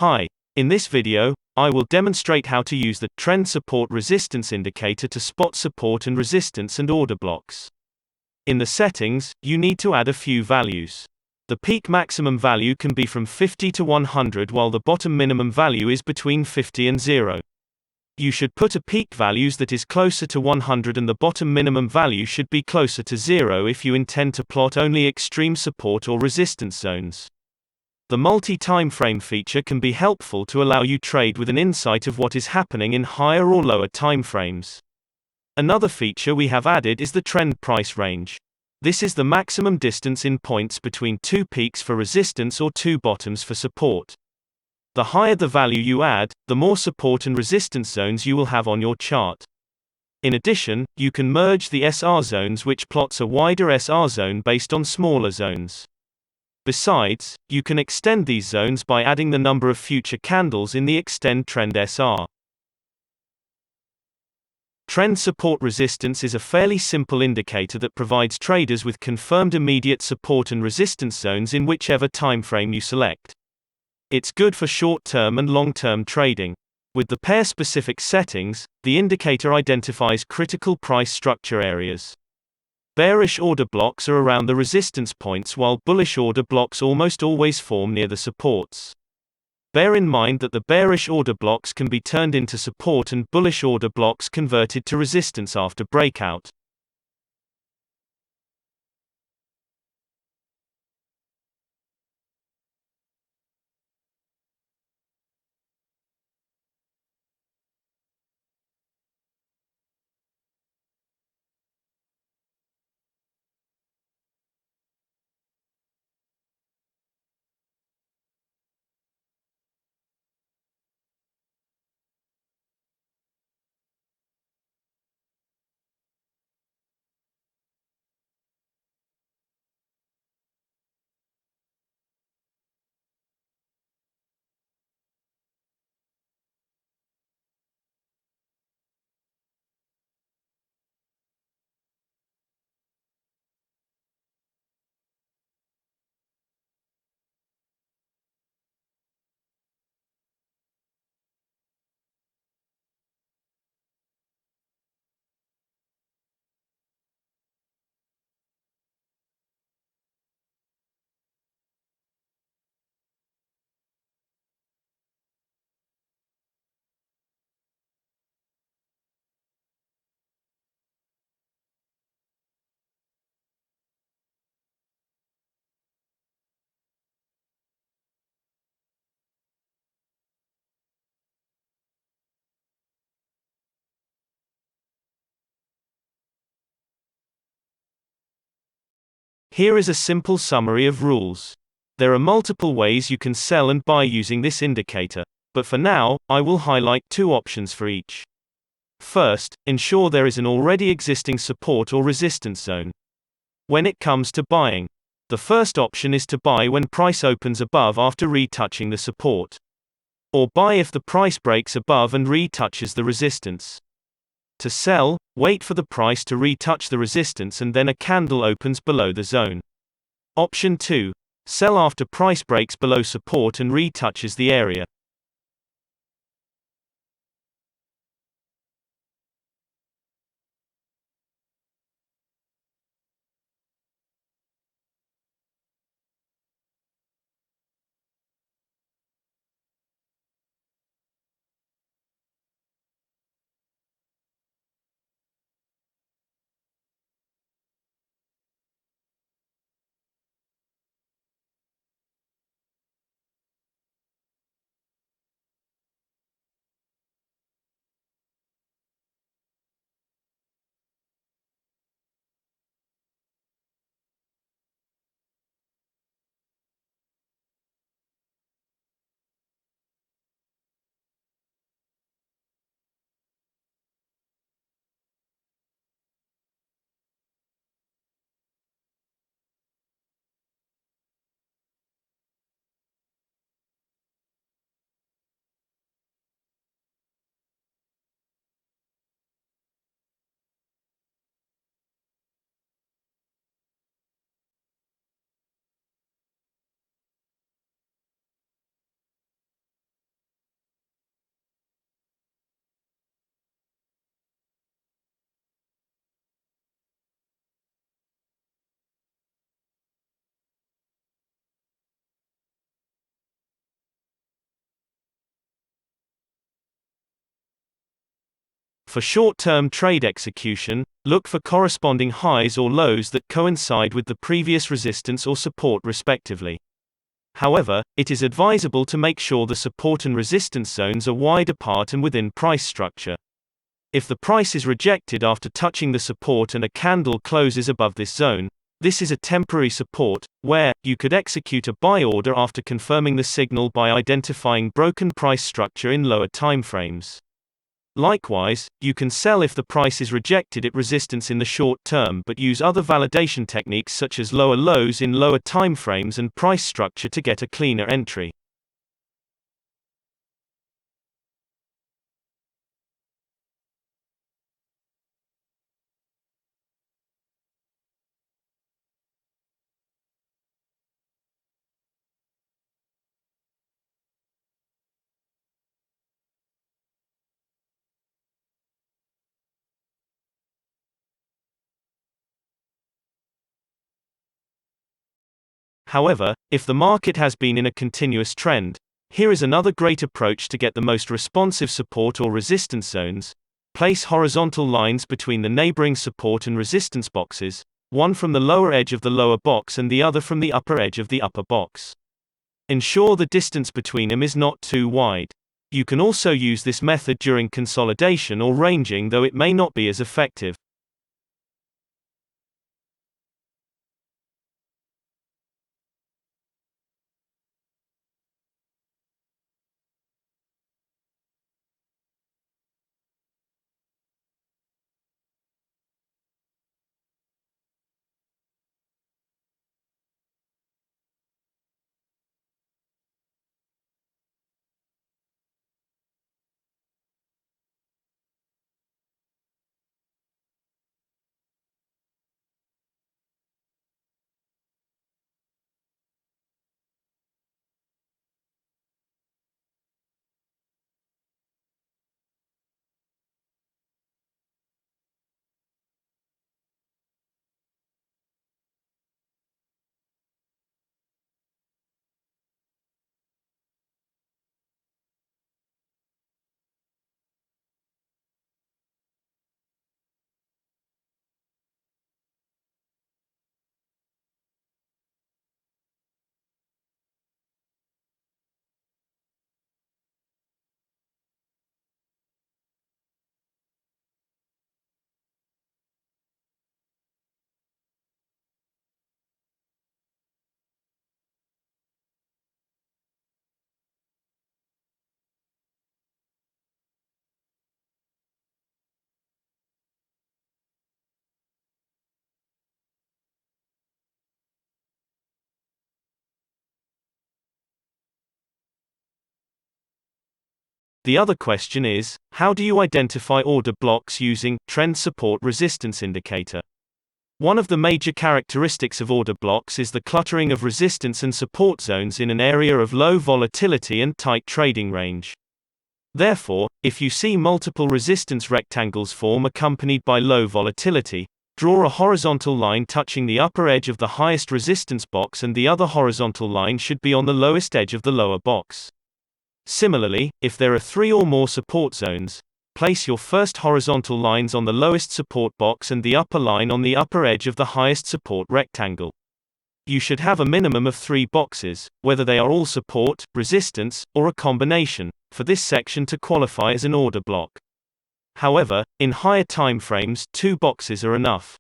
Hi, in this video, I will demonstrate how to use the Trend Support Resistance Indicator to spot support and resistance and order blocks. In the settings, you need to add a few values. The peak maximum value can be from 50 to 100 while the bottom minimum value is between 50 and 0. You should put a peak values that is closer to 100 and the bottom minimum value should be closer to 0 if you intend to plot only extreme support or resistance zones. The multi-timeframe feature can be helpful to allow you trade with an insight of what is happening in higher or lower timeframes. Another feature we have added is the trend price range. This is the maximum distance in points between two peaks for resistance or two bottoms for support. The higher the value you add, the more support and resistance zones you will have on your chart. In addition, you can merge the SR zones, which plots a wider SR zone based on smaller zones. Besides, you can extend these zones by adding the number of future candles in the Extend Trend SR. Trend Support Resistance is a fairly simple indicator that provides traders with confirmed immediate support and resistance zones in whichever timeframe you select. It's good for short-term and long-term trading. With the pair-specific settings, the indicator identifies critical price structure areas. Bearish order blocks are around the resistance points while bullish order blocks almost always form near the supports. Bear in mind that the bearish order blocks can be turned into support and bullish order blocks converted to resistance after breakout. Here is a simple summary of rules. There are multiple ways you can sell and buy using this indicator, but for now, I will highlight two options for each. First, ensure there is an already existing support or resistance zone. When it comes to buying, the first option is to buy when price opens above after retouching the support. Or buy if the price breaks above and retouches the resistance. To sell, wait for the price to retouch the resistance and then a candle opens below the zone. Option 2. Sell after price breaks below support and retouches the area. For short-term trade execution, look for corresponding highs or lows that coincide with the previous resistance or support respectively. However, it is advisable to make sure the support and resistance zones are wide apart and within price structure. If the price is rejected after touching the support and a candle closes above this zone, this is a temporary support, where you could execute a buy order after confirming the signal by identifying broken price structure in lower timeframes. Likewise, you can sell if the price is rejected at resistance in the short term but use other validation techniques such as lower lows in lower timeframes and price structure to get a cleaner entry. However, if the market has been in a continuous trend, here is another great approach to get the most responsive support or resistance zones. Place horizontal lines between the neighboring support and resistance boxes, one from the lower edge of the lower box and the other from the upper edge of the upper box. Ensure the distance between them is not too wide. You can also use this method during consolidation or ranging, though it may not be as effective. The other question is, how do you identify order blocks using trend support resistance indicator? One of the major characteristics of order blocks is the cluttering of resistance and support zones in an area of low volatility and tight trading range. Therefore, if you see multiple resistance rectangles form accompanied by low volatility, draw a horizontal line touching the upper edge of the highest resistance box and the other horizontal line should be on the lowest edge of the lower box. Similarly, if there are 3 or more support zones, place your first horizontal lines on the lowest support box and the upper line on the upper edge of the highest support rectangle. You should have a minimum of 3 boxes, whether they are all support, resistance, or a combination, for this section to qualify as an order block. However, in higher time frames, 2 boxes are enough.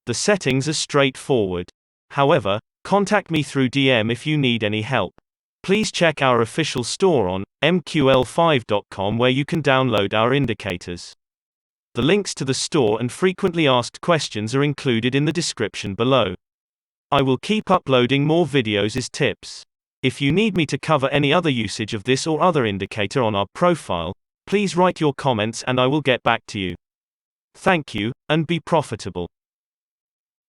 The settings are straightforward. However, contact me through DM if you need any help. Please check our official store on mql5.com where you can download our indicators. The links to the store and frequently asked questions are included in the description below. I will keep uploading more videos as tips. If you need me to cover any other usage of this or other indicator on our profile, please write your comments and I will get back to you. Thank you, and be profitable.